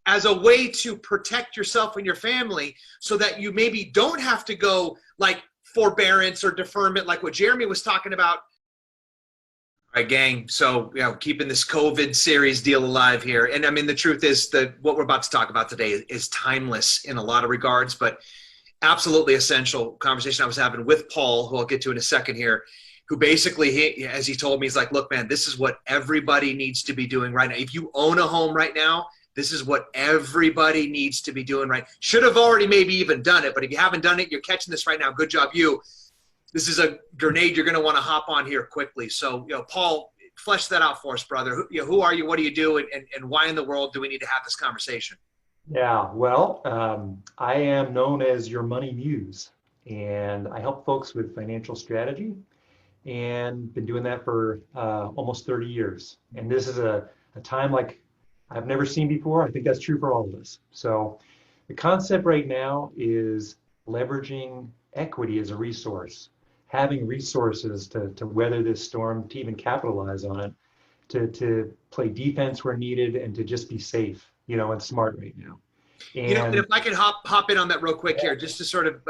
as a way to protect yourself and your family so that you maybe don't have to go like forbearance or deferment like what Jeremy was talking about. All right, gang. So, keeping this COVID series deal alive here. And I mean, the truth is that what we're about to talk about today is timeless in a lot of regards, but absolutely essential conversation I was having with Paul, who I'll get to in a second here, who basically, as he told me, he's like, look, man, this is what everybody needs to be doing right now. If you own a home right now, this is what everybody needs to be doing right. Should have already maybe even done it, but if you haven't done it, you're catching this right now. Good job, you. This is a grenade you're going to want to hop on here quickly. So, Paul, flesh that out for us, brother. Who are you? What do you do? And why in the world do we need to have this conversation? Yeah, well, I am known as your money muse, and I help folks with financial strategy, and been doing that for almost 30 years. And this is a time like I've never seen before. I think that's true for all of us. So the concept right now is leveraging equity as a resource, having resources to weather this storm, to even capitalize on it, to play defense where needed, and to just be safe, and smart right now. And if I could hop in on that real quick here, just to sort of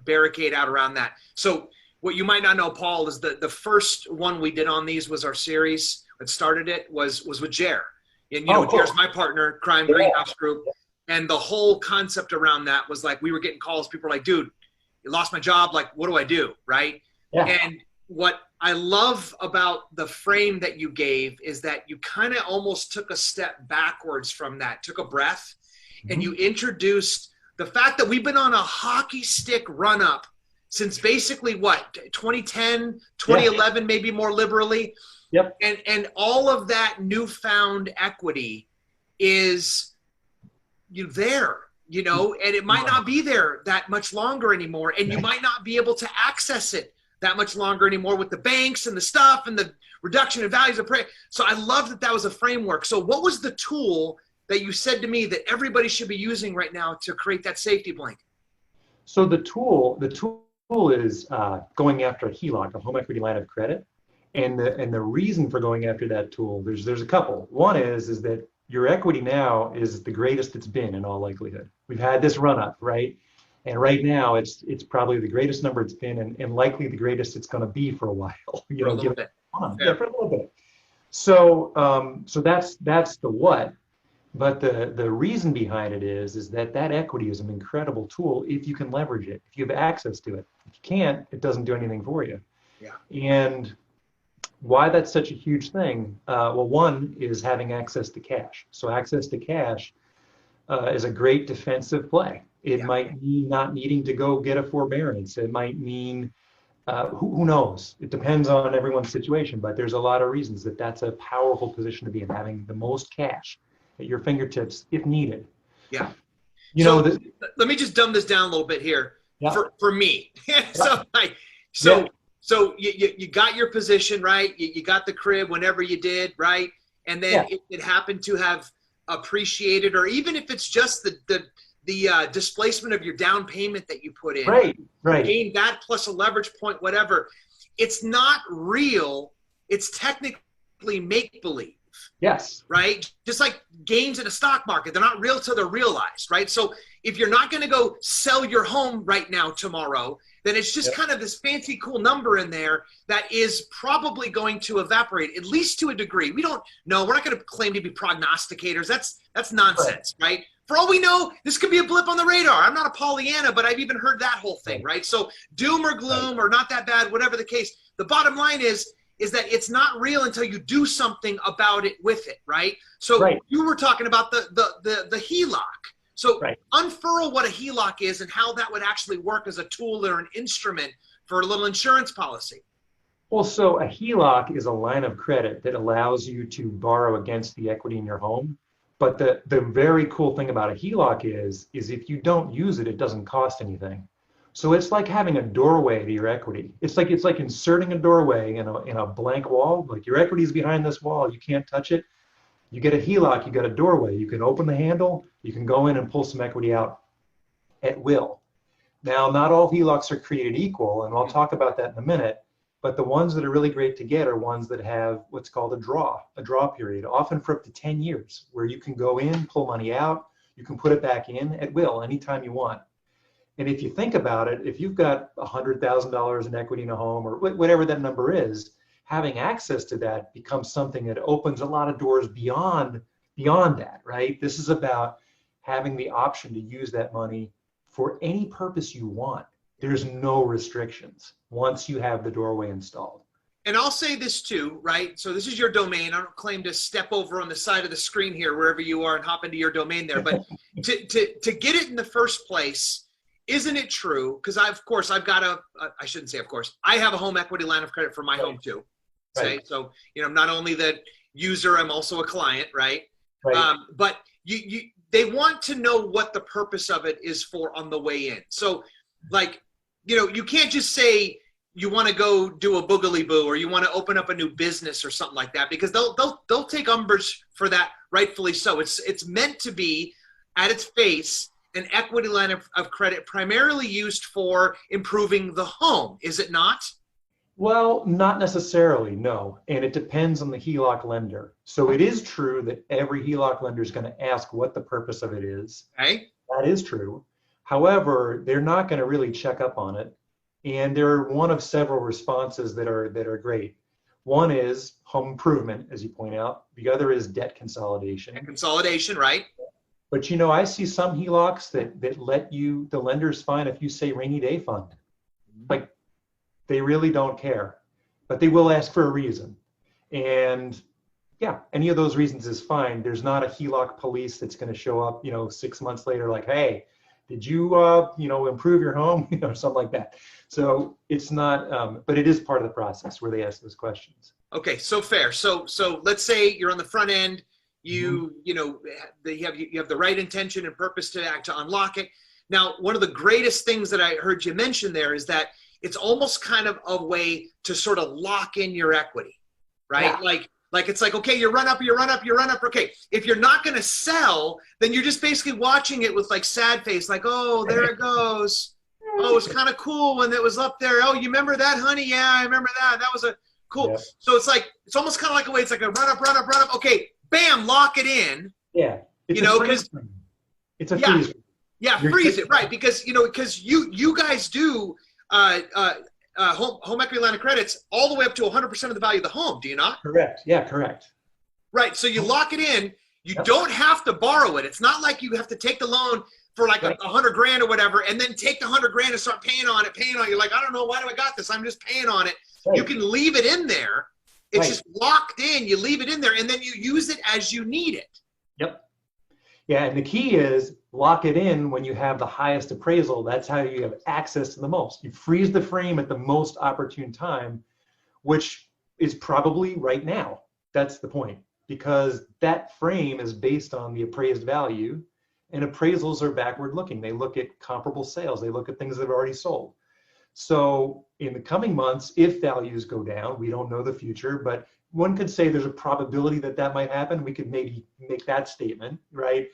barricade out around that. So what you might not know, Paul, is the first one we did on these was our series that started it was with Jer. And, cool. Jer's my partner, Crime Greenhouse Group. And the whole concept around that was like, we were getting calls. People were like, dude, you lost my job. Like, what do I do? Right. Yeah. And what I love about the frame that you gave is that you kind of almost took a step backwards from that, took a breath, and you introduced the fact that we've been on a hockey stick run up since basically 2010, 2011, maybe more liberally. Yep. And all of that newfound equity is there, and it might not be there that much longer anymore. And you might not be able to access it that much longer anymore with the banks and the stuff and the reduction in values of prey. So I love that was a framework. So what was the tool that you said to me that everybody should be using right now to create that safety blanket? So the tool is going after a HELOC, a home equity line of credit. And the reason for going after that tool, there's a couple. One is that your equity now is the greatest it's been in all likelihood. We've had this run up, right? And right now it's probably the greatest number it's been, and likely the greatest it's going to be for a while. For a little bit. Yeah, for a little bit. So that's the what. But the reason behind it is that equity is an incredible tool if you can leverage it, if you have access to it. If you can't, it doesn't do anything for you. Yeah. And why that's such a huge thing? One is having access to cash. So access to cash is a great defensive play. It might mean not needing to go get a forbearance. It might mean, who knows? It depends on everyone's situation, but there's a lot of reasons that's a powerful position to be in, having the most cash at your fingertips if needed. Yeah. Let me just dumb this down a little bit here for me. So you got your position, right? You got the crib whenever you did, right? And then it happened to have appreciated, or even if it's just the displacement of your down payment that you put in. Right. Gain that plus a leverage point, whatever. It's not real. It's technically make-believe. Yes. Right? Just like gains in a stock market, they're not real till they're realized, right? So if you're not going to go sell your home right now tomorrow, then it's just kind of this fancy, cool number in there that is probably going to evaporate, at least to a degree. We don't know. We're not going to claim to be prognosticators. That's nonsense, right? For all we know, this could be a blip on the radar. I'm not a Pollyanna, but I've even heard that whole thing, right? So doom or gloom or not that bad, whatever the case. The bottom line is that it's not real until you do something about it with it, right? So you were talking about the HELOC. So unfurl what a HELOC is and how that would actually work as a tool or an instrument for a little insurance policy. Well, so a HELOC is a line of credit that allows you to borrow against the equity in your home. But the very cool thing about a HELOC is if you don't use it, it doesn't cost anything. So it's like having a doorway to your equity. It's like inserting a doorway in a blank wall. Like your equity is behind this wall, you can't touch it. You get a HELOC, you get a doorway. You can open the handle, you can go in and pull some equity out at will. Now, not all HELOCs are created equal, and I'll talk about that in a minute. But the ones that are really great to get are ones that have what's called a draw period, often for up to 10 years, where you can go in, pull money out, you can put it back in at will anytime you want. And if you think about it, if you've got $100,000 in equity in a home or whatever that number is, having access to that becomes something that opens a lot of doors beyond that, right? This is about having the option to use that money for any purpose you want. There's no restrictions once you have the doorway installed. And I'll say this too, right? So this is your domain. I don't claim to step over on the side of the screen here, wherever you are, and hop into your domain there. But to get it in the first place, isn't it true? Because I've got I shouldn't say of course, I have a home equity line of credit for my home too. Right. So, I'm not only the user, I'm also a client, right? Right. But they want to know what the purpose of it is for on the way in. So like, you can't just say you want to go do a boogly boo or you want to open up a new business or something like that, because they'll take umbrage for that, rightfully so. It's meant to be, at its face, an equity line of credit primarily used for improving the home, is it not? Well, not necessarily, no. And it depends on the HELOC lender. So it is true that every HELOC lender is going to ask what the purpose of it is. Okay. That is true. However, they're not going to really check up on it. And they're one of several responses that are great. One is home improvement, as you point out. The other is debt consolidation. And consolidation, right? But I see some HELOCs that let the lender's fine if you say rainy day fund. Like, they really don't care, but they will ask for a reason. And yeah, any of those reasons is fine. There's not a HELOC police that's going to show up, 6 months later, like, hey, did you, improve your home, something like that. So it's not, but it is part of the process where they ask those questions. Okay, so fair. So let's say you're on the front end, you have the right intention and purpose to unlock it. Now, one of the greatest things that I heard you mention there is that it's almost kind of a way to sort of lock in your equity, right? Yeah. Like it's like, okay, you run up. Okay, if you're not going to sell, then you're just basically watching it with like sad face, like, oh, there it goes. Oh, it's kind of cool when it was up there. Oh, you remember that, honey? Yeah, I remember that. That was a cool. Yeah. So it's almost kind of like a way. It's like a run up. Okay, bam, lock it in. Yeah, because it's a freeze. Yeah, freeze it, right? Because you guys do. Home equity line of credits all the way up to 100% of the value of the home, do you not? Correct. Yeah, correct. Right. So you lock it in. You don't have to borrow it. It's not like you have to take the loan for like $100,000 or whatever, and then take the $100,000 and start paying on it. You're like, I don't know, why do I got this? I'm just paying on it. Right. You can leave it in there. It's just locked in. You leave it in there, and then you use it as you need it. Yep. Yeah, and the key is lock it in when you have the highest appraisal. That's how you have access to the most. You freeze the frame at the most opportune time, which is probably right now. That's the point, because that frame is based on the appraised value, and appraisals are backward looking. They look at comparable sales. They look at things that have already sold. So in the coming months, if values go down, we don't know the future, but one could say there's a probability that might happen. We could maybe make that statement, right?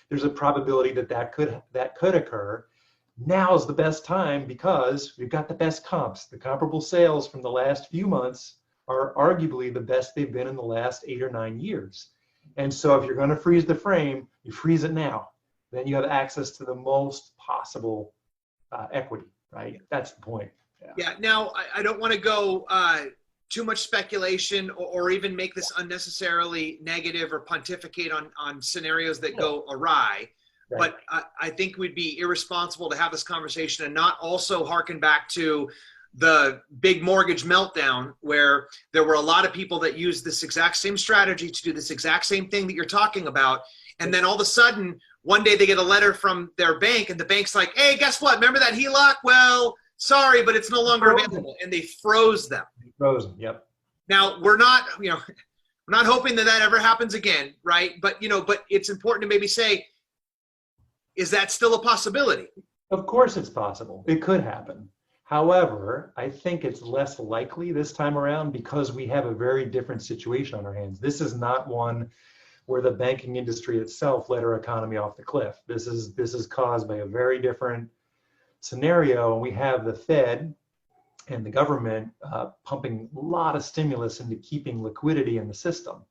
There's a probability that could occur. Now's the best time because we've got the best comps. The comparable sales from the last few months are arguably the best they've been in the last 8 or 9 years. And so if you're going to freeze the frame, you freeze it now. Then you have access to the most possible equity, right? That's the point. Yeah. Now, I don't want to go too much speculation or even make this unnecessarily negative or pontificate on scenarios that go awry. Right. But I think we'd be irresponsible to have this conversation and not also harken back to the big mortgage meltdown, where there were a lot of people that used this exact same strategy to do this exact same thing that you're talking about. And then all of a sudden, one day they get a letter from their bank and the bank's like, hey, guess what? Remember that HELOC? Well, sorry, but it's no longer available. And they froze them. Frozen, yep. Now, we're not hoping that ever happens again, right? But, but it's important to maybe say, is that still a possibility? Of course it's possible. It could happen. However, I think it's less likely this time around because we have a very different situation on our hands. This is not one where the banking industry itself let our economy off the cliff. This is caused by a very different scenario. And we have the Fed and the government pumping a lot of stimulus into keeping liquidity in the system.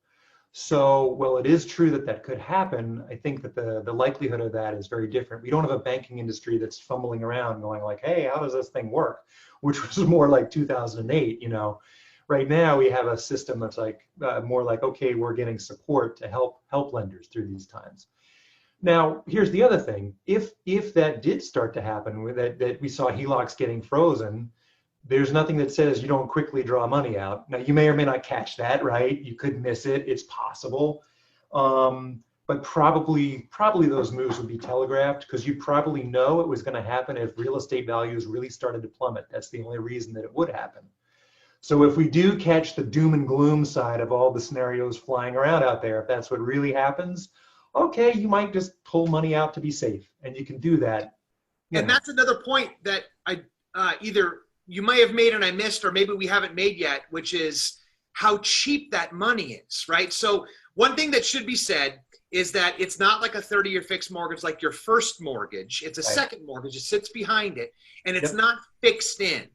So, well, it is true that that could happen. I think that the likelihood of that is very different. We don't have a banking industry that's fumbling around going like, hey, how does this thing work? Which was more like 2008, you know. Right now we have a system that's like more like, okay, we're getting support to help lenders through these times. Now, here's the other thing. If that did start to happen, that we saw HELOCs getting frozen, there's nothing that says you don't quickly draw money out. Now, you may or may not catch that, right? You could miss it. It's possible. But probably those moves would be telegraphed because you probably know it was going to happen if real estate values really started to plummet. That's the only reason that it would happen. So if we do catch the doom and gloom side of all the scenarios flying around out there, if that's what really happens, okay, you might just pull money out to be safe, and you can do that. And that's another point that I either you may have made and I missed, or maybe we haven't made yet, which is how cheap that money is, right? So one thing that should be said is that it's not like a 30-year fixed mortgage like your first mortgage. It's a second mortgage. It sits behind it, and it's not fixed in.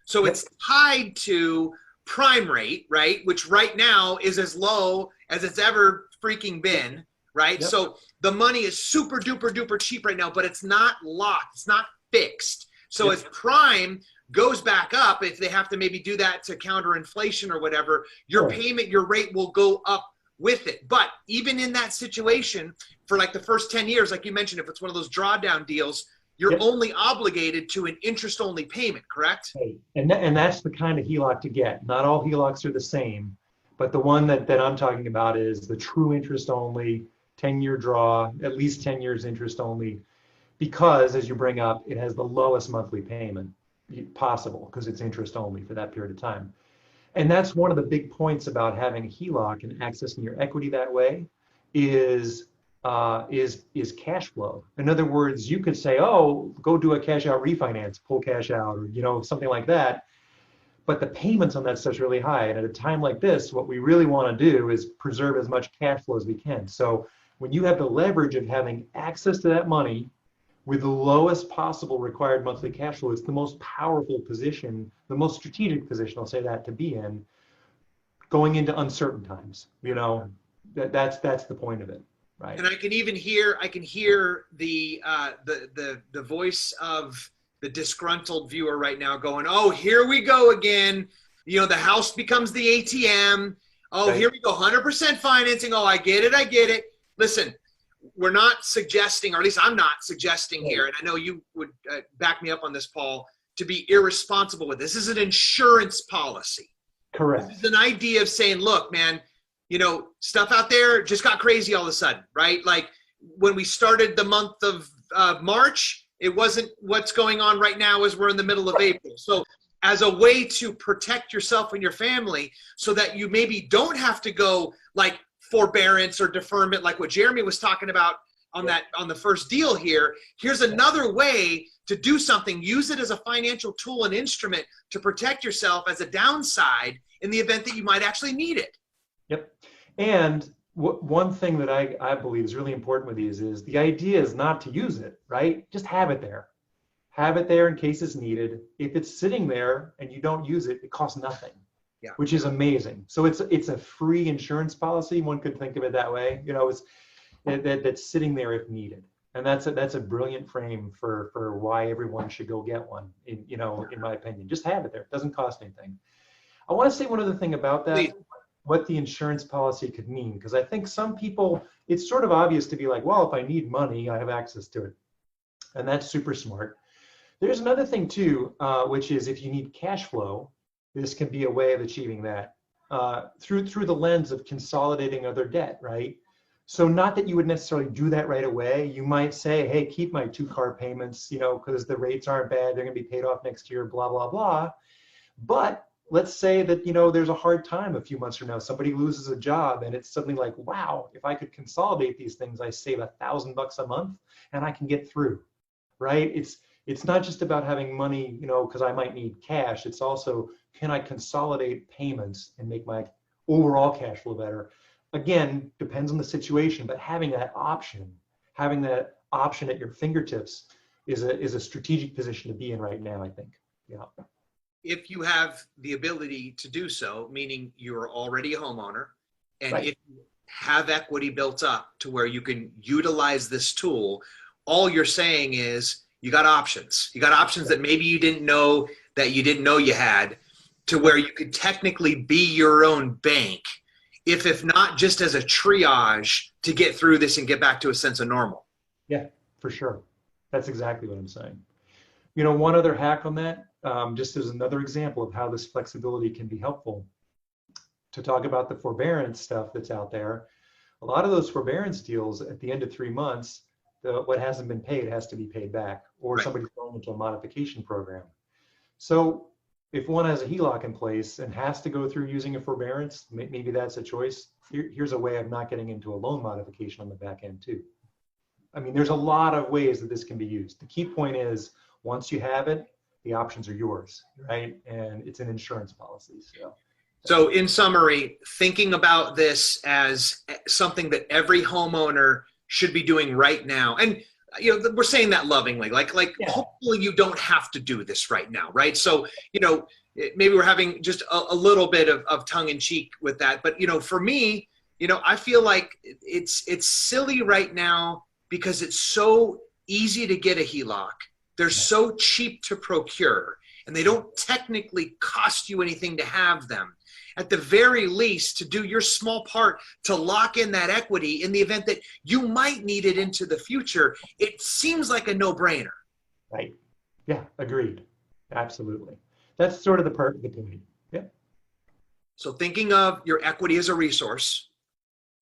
So it's tied to prime rate, right? Which right now is as low as it's ever freaking been, right? So the money is super duper duper cheap right now, but it's not locked. It's not fixed. So as prime goes back up, if they have to maybe do that to counter inflation or whatever, your payment, your rate will go up with it. But even in that situation, for like the first 10 years, like you mentioned, if it's one of those drawdown deals, you're only obligated to an interest-only payment, correct? Right. And that's the kind of HELOC to get. Not all HELOCs are the same, but the one that I'm talking about is the true interest-only, 10-year draw, at least 10 years interest-only, because, as you bring up, it has the lowest monthly payment possible because it's interest-only for that period of time. And that's one of the big points about having a HELOC and accessing your equity that way is cash flow. In other words, you could say, oh, go do a cash out refinance, pull cash out, or, you know, something like that. But the payments on that stuff's really high. And at a time like this, what we really want to do is preserve as much cash flow as we can. So when you have the leverage of having access to that money with the lowest possible required monthly cash flow, it's the most powerful position, the most strategic position, I'll say that, to be in going into uncertain times. You know, that's the point of it. Right. And I can even hear the voice of the disgruntled viewer right now going, oh, here we go again. You know, the house becomes the ATM. Oh, here we go, 100% financing. Oh, I get it. Listen, we're not suggesting, or at least I'm not suggesting here, and I know you would back me up on this, Paul, to be irresponsible with this. This is an insurance policy. Correct. This is an idea of saying, look, man, you know, stuff out there just got crazy all of a sudden, right? Like when we started the month of March, it wasn't what's going on right now as we're in the middle of April. So as a way to protect yourself and your family so that you maybe don't have to go like forbearance or deferment like what Jeremy was talking about on the first deal here, here's another way to do something. Use it as a financial tool and instrument to protect yourself as a downside in the event that you might actually need it. Yep. And one thing that I believe is really important with these is the idea is not to use it, right? Just have it there. Have it there in case it's needed. If it's sitting there and you don't use it, it costs nothing, which is amazing. So it's a free insurance policy. One could think of it that way. You know, it's that's sitting there if needed. And that's a brilliant frame for why everyone should go get one, in my opinion. Just have it there. It doesn't cost anything. I want to say one other thing about that. Please. What the insurance policy could mean, because I think some people, it's sort of obvious to be like, well, if I need money, I have access to it. And that's super smart. There's another thing too, which is if you need cash flow, this can be a way of achieving that through the lens of consolidating other debt, right? So not that you would necessarily do that right away. You might say, hey, keep my 2-car payments, because the rates aren't bad. They're going to be paid off next year, blah, blah, blah. But let's say that, there's a hard time a few months from now, somebody loses a job and it's suddenly like, wow, if I could consolidate these things, I save $1,000 a month and I can get through, right? It's not just about having money, because I might need cash. It's also, can I consolidate payments and make my overall cash flow better? Again, depends on the situation, but having that option at your fingertips is a strategic position to be in right now, I think. Yeah. if you have the ability to do so, meaning you're already a homeowner, and Right. if you have equity built up to where you can utilize this tool, all you're saying is you got options. You got options that maybe you didn't know you had, to where you could technically be your own bank, if not just as a triage to get through this and get back to a sense of normal. Yeah, for sure. That's exactly what I'm saying. You know, one other hack on that, just as another example of how this flexibility can be helpful, to talk about the forbearance stuff that's out there. A lot of those forbearance deals at the end of 3 months, what hasn't been paid has to be paid back, or Right. somebody's going into a modification program. So if one has a HELOC in place and has to go through using a forbearance, maybe that's a choice. Here's a way of not getting into a loan modification on the back end too. I mean, there's a lot of ways that this can be used. The key point is, once you have it, the options are yours, right? And it's an insurance policy. So in summary, thinking about this as something that every homeowner should be doing right now. And you know, we're saying that lovingly, like Yeah. hopefully you don't have to do this right now, right? So, you know, maybe we're having just a little bit of tongue in cheek with that. But, you know, for me, you know, I feel like it's silly right now because it's so easy to get a HELOC. They're so cheap to procure, and they don't technically cost you anything to have them. At the very least, to do your small part to lock in that equity in the event that you might need it into the future, it seems like a no-brainer. Right. Yeah, agreed. Absolutely. That's sort of the point. Yeah. So thinking of your equity as a resource,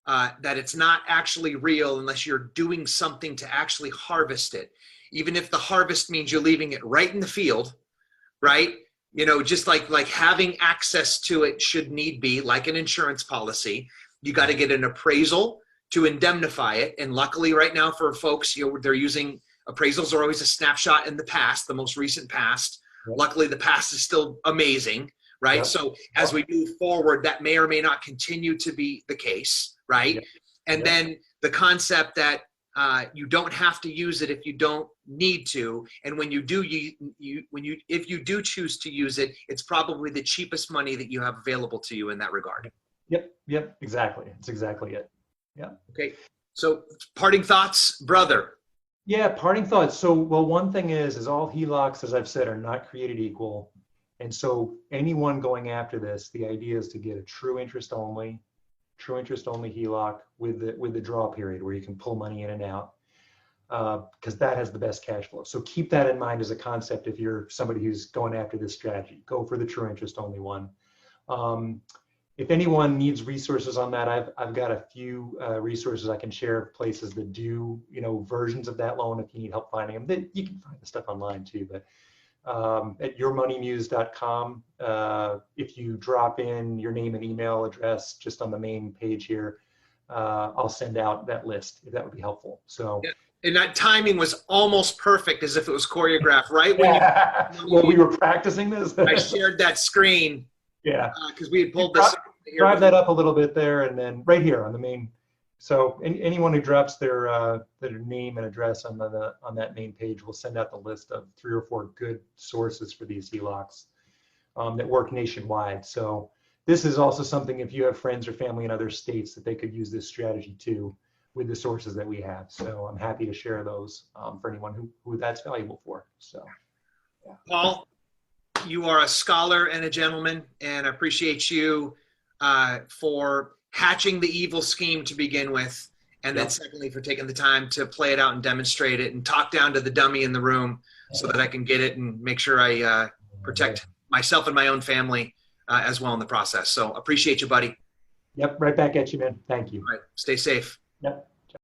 that it's not actually real unless you're doing something to actually harvest it. Even if the harvest means you're leaving it right in the field, right? You know, just like having access to it should need be, like an insurance policy. You got to get an appraisal to indemnify it. And luckily right now for folks, you know, they're using appraisals are always a snapshot in the past, the most recent past. Yep. Luckily the past is still amazing, right? Yep. So as we move forward, that may or may not continue to be the case, right? Yep. And Yep. then the concept that you don't have to use it if you don't need to, and when you do, if you do choose to use it, it's probably the cheapest money that you have available to you in that regard. Yep, exactly. That's exactly it. Yeah. Okay. So parting thoughts, brother. Yeah, parting thoughts. So, well, one thing is all HELOCs, as I've said, are not created equal. And so anyone going after this, the idea is to get a true interest only HELOC with the draw period where you can pull money in and out, because that has the best cash flow. So keep that in mind as a concept. If you're somebody who's going after this strategy, go for the true interest only one. If anyone needs resources on that, I've got a few resources I can share of places that do, you know, versions of that loan. If you need help finding them, then you can find the stuff online too. But at yourmoneymuse.com, if you drop in your name and email address just on the main page here, I'll send out that list if that would be helpful. So. Yeah. And that timing was almost perfect, as if it was choreographed, right? When we were practicing this. I shared that screen. Yeah. Because we had pulled this. Drive that up a little bit there, and then right here on the main. So anyone who drops their name and address on that main page, will send out the list of 3 or 4 good sources for these HELOCs that work nationwide. So this is also something, if you have friends or family in other states, that they could use this strategy too, with the sources that we have. So I'm happy to share those for anyone who that's valuable for. So, yeah. Paul, you are a scholar and a gentleman, and I appreciate you for hatching the evil scheme to begin with, and then secondly for taking the time to play it out and demonstrate it and talk down to the dummy in the room so that I can get it and make sure I protect myself and my own family as well in the process. So appreciate you, buddy. Yep, right back at you, man. Thank you. All right, stay safe. Yep.